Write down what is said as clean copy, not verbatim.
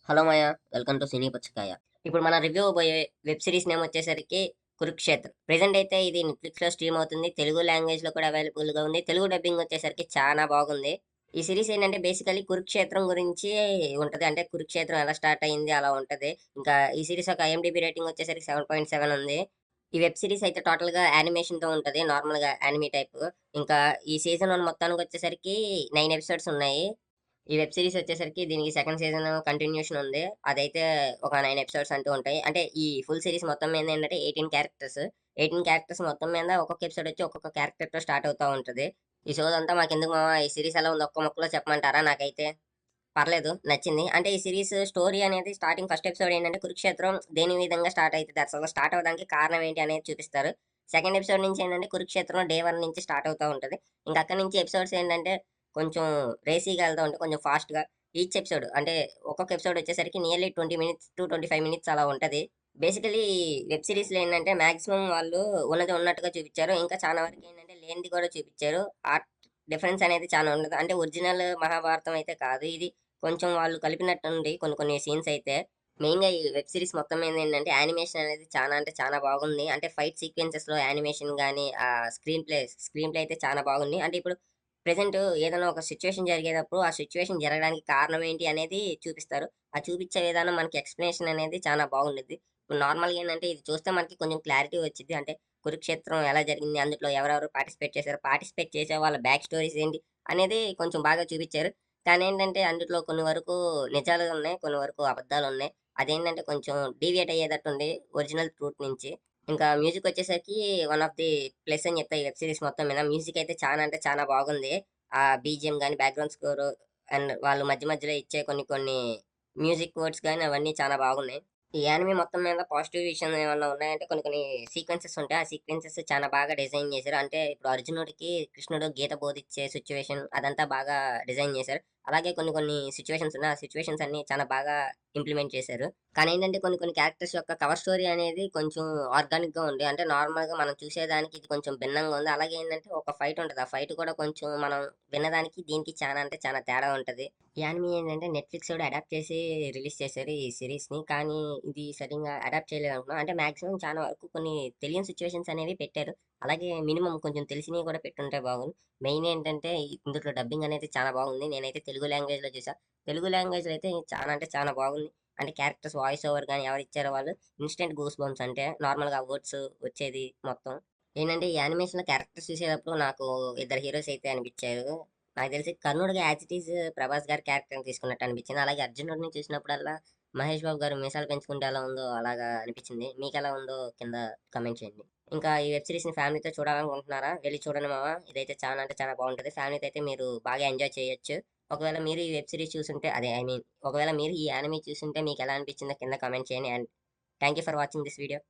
Hello Maya, welcome to cine Puchakaya. ఇప్పుడు మన review పోయే వెబ్ సిరీస్ నేమ్ వచ్చేసరికి కురుక్షేత్రం. ప్రెజెంట్ అయితే ఇది నెట్ఫ్లిక్స్ లో స్ట్రీమ్ అవుతుంది. తెలుగు లాంగ్వేజ్ లో కూడా అవైలబుల్ గా ఉంది. తెలుగు డబ్బింగ్ వచ్చేసరికి చాలా బాగుంది. ఈ సిరీస్ ఏంటంటే బేసికలీ కురుక్షేత్రం గురించి ఉంటది. అంటే కురుక్షేత్రం ఎలా స్టార్ట్ అయింది అలా ఉంటది. ఇంకా ఈ సిరీస్ ఒక ఐఎండిబి రేటింగ్ వచ్చేసరికి 7.7 ఉంది. ఈ వెబ్ సిరీస్ అయితే టోటల్ గా యానిమేషన్ తో ఉంటది. నార్మల్ గా యానిమీ టైప్. ఇంకా ఈ సీజన్ 1 మొత్తానికి వచ్చేసరికి 9 ఎపిసోడ్స్ ఉన్నాయి. ఈ వెబ్ సిరీస్ వచ్చేసరికి దీనికి సెకండ్ సీజన్ కంటిన్యూషన్ ఉంది. అదైతే ఒక 9 ఎపిసోడ్స్ అంటూ ఉంటాయి. అంటే ఈ ఫుల్ సిరీస్ మొత్తం మీద ఏంటంటే 18 క్యారెక్టర్స్. 18 క్యారెక్టర్స్ మొత్తం మీద ఒక్కొక్క ఎపిసోడ్ వచ్చి ఒక్కొక్క క్యారెక్టర్ తో స్టార్ట్ అవుతా ఉంటది. ఈ షో అంతా మాకెందుకు మామ, ఈ సిరీస్ ఎలా ఉంది ఒక్క ముక్కలో చెప్పమంటారా? నాకైతే పర్లేదు, నచ్చింది. అంటే ఈ సిరీస్ స్టోరీ అనేది స్టార్టింగ్ ఫస్ట్ ఎపిసోడ్ ఏంటంటే కురుక్షేత్రం దేని విధంగా స్టార్ట్ అవుతుంది, అసలు స్టార్ట్ అవ్వడానికి కారణం ఏంటి అనేది చూపిస్తారు. సెకండ్ ఎపిసోడ్ నుంచి ఏంటంటే కురుక్షేత్రం డే 1 నుంచి స్టార్ట్ అవుతూ ఉంటది. ఇంకా అక్కడి నుంచి ఎపిసోడ్స్ ఏంటంటే కొంచెం రేసీగా వెళ్తూ ఉంటాయి, కొంచెం ఫాస్ట్‌గా. ఈచ్ ఎపిసోడ్ అంటే ఒక్కొక్క ఎపిసోడ్ వచ్చేసరికి నియర్లీ 20 మినిట్స్ టు 25 మినిట్స్ అలా ఉంటది. బేసికలీ వెబ్ సిరీస్‌లో ఏంటంటే మాక్సిమం వాళ్ళు ఉన్నది ఉన్నట్టుగా చూపిచ్చారు. ఇంకా చాలా వరకు ఏంటంటే లేనిది కూడా చూపిచ్చారు. ఆ డిఫరెన్స్ అనేది చాలా ఉండదు. అంటే ఒరిజినల్ మహాభారతం అయితే కాదు. ఇది కొంచెం వాళ్ళు కలిపినట్టుంది కొన్ని కొన్ని సీన్స్ అయితే. మెయిన్‌గా ఈ వెబ్ సిరీస్ మొత్తం మీద ఏంటంటే యానిమేషన్ అనేది చాలా అంటే చాలా బాగుంది. అంటే ఫైట్ సీక్వెన్సెస్‌లో యానిమేషన్ గాని, స్క్రీన్ ప్లే అయితే చాలా బాగుంది. అంటే ఇప్పుడు ప్రెజెంట్ ఏదైనా ఒక సిట్యుయేషన్ జరిగేటప్పుడు ఆ సిట్యుయేషన్ జరగడానికి కారణం ఏంటి అనేది చూపిస్తారు. ఆ చూపిచ్చే విధానం మనకి ఎక్స్‌ప్లనేషన్ అనేది చాలా బాగుండిద్ది. ఇప్పుడు నార్మల్‌గా ఏంటంటే ఇది చూస్తే మనకి కొంచెం క్లారిటీ వచ్చిద్ది. అంటే కురుక్షేత్రం ఎలా జరిగింది? అందులో ఎవరెవరు పార్టిసిపేట్ చేశారు? పార్టిసిపేట్ చేసే వాళ్ళ బ్యాక్ స్టోరీస్ ఏంటి? అనేది కొంచెం బాగా చూపిచ్చారు. కానీ ఏంటంటే అందులో కొన్ని వరకు నిజాలు ఉన్నాయి. కొన్ని వరకు అబద్ధాలున్నాయి. అదేంటంటే కొంచెం డీవియేట్ అయ్యేటట్టుంది ఒరిజినల్ ట్రూత్ నుంచి. ఇంకా మ్యూజిక్ వచ్చేసరికి వన్ ఆఫ్ ది ప్లస్ అని చెప్తా ఈ వెబ్ సిరీస్ మొత్తం మీద. మ్యూజిక్ అయితే చానా అంటే చానా బాగుంది. ఆ బీజీఎం గాని, బ్యాక్‌గ్రౌండ్ స్కోరు అండ్ వాళ్ళు మధ్య మధ్యలో ఇచ్చే కొన్ని కొన్ని మ్యూజిక్ వర్డ్స్ గాని అవన్నీ చాలా బాగున్నాయి. ఈ యానిమే మొత్తం మీద పాజిటివ్ విషయం ఏమన్నా ఉన్నాయంటే కొన్ని కొన్ని సీక్వెన్సెస్ ఉంటాయి. ఆ సీక్వెన్సెస్ చాలా బాగా డిజైన్ చేశారు. అంటే ఇప్పుడు అర్జునుడికి కృష్ణుడు గీత బోధించే సిట్యుయేషన్ అదంతా బాగా డిజైన్ చేశారు. అలాగే కొన్ని కొన్ని సిట్యుయేషన్స్ ఉన్నాయి. ఆ సిట్యుయేషన్స్ అన్నీ చాలా బాగా ఇంప్లిమెంట్ చేశారు. కానీ ఏంటంటే కొన్ని కొన్ని క్యారెక్టర్స్ యొక్క కవర్ స్టోరీ అనేది కొంచెం ఆర్గానిక్‌గా ఉంది. అంటే నార్మల్‌గా మనం చూసేదానికి ఇది కొంచెం భిన్నంగా ఉంది. అలాగే ఏంటంటే ఒక ఫైట్ ఉంటది. ఆ ఫైట్ కూడా కొంచెం మనం విన్నదానికి దీనికి చానా అంటే చానా తేడా ఉంటది. ఈ యానిమీ ఏంటంటే నెట్‌ఫ్లిక్స్ వోడు అడాప్ట్ చేసి రిలీజ్ చేశారు ఈ సీరీస్‌ని. కానీ ఇది సరింగా అడాప్ట్ చేయలేదనుకున్నా. అంటే మాక్సిమం చాలా వరకు కొన్ని తెలియని సిట్యుయేషన్స్ అనేవి పెట్టారు. అలాగే మినిమమ్ కొంచెం తెలిసినవి కూడా పెట్టుంటే బాగుండు. మెయిన్ ఏంటంటే ఇందులో డబ్బింగ్ అనేది చాలా బాగుంది. నేనైతే తెలుగు లాంగ్వేజ్‌లో చూసా. తెలుగు లాంగ్వేజ్‌లో అయితే చాలా అంటే చాలా బాగుంది. అంటే క్యారెక్టర్స్ వాయిస్ ఓవర్ గాని ఎవరిచ్చారో వాళ్ళు ఇన్‌స్టంట్ గూస్ బంప్స్, అంటే నార్మల్‌గా వర్డ్స్ వచ్చేది మొత్తం. ఏంటంటే ఈ యానిమేషన్‌లో క్యారెక్టర్స్ చూసేటప్పుడు నాకు ఇద్దరు హీరోస్ అయితే అనిపిచ్చారు. నాకు తెలిసి కర్ణుడిగా యాజ్ ఇట్ ఈజ్ ప్రభాస్ గారి క్యారెక్టర్‌ని తీసుకున్నట్టు అనిపించింది. అలాగే అర్జునుడిని చూసినప్పుడల్లా మహేష్ బాబు గారు మీసాలు పెంచుకుంటే ఎలా ఉందో అలాగా అనిపించింది. మీకెలా ఉందో కింద కామెంట్ చేయండి. ఇంకా ఈ వెబ్ సీరీస్‌ని ఫ్యామిలీతో చూడాలనుకుంటున్నారా? వెళ్లి చూడండి మామ. ఇదైతే చాలా అంటే చాలా బాగుంటది. ఫ్యామిలీతో అయితే మీరు బాగా ఎంజాయ్ చేయొచ్చు. ఒకవేళ మీరు ఈ వెబ్ సీరీస్ చూసుంటే అదే ఐ మీన్ ఒకవేళ మీరు ఈ యానిమీ చూసుంటే మీకెలా అనిపించిందో కింద కామెంట్ చేయండి. And thank you for watching this video.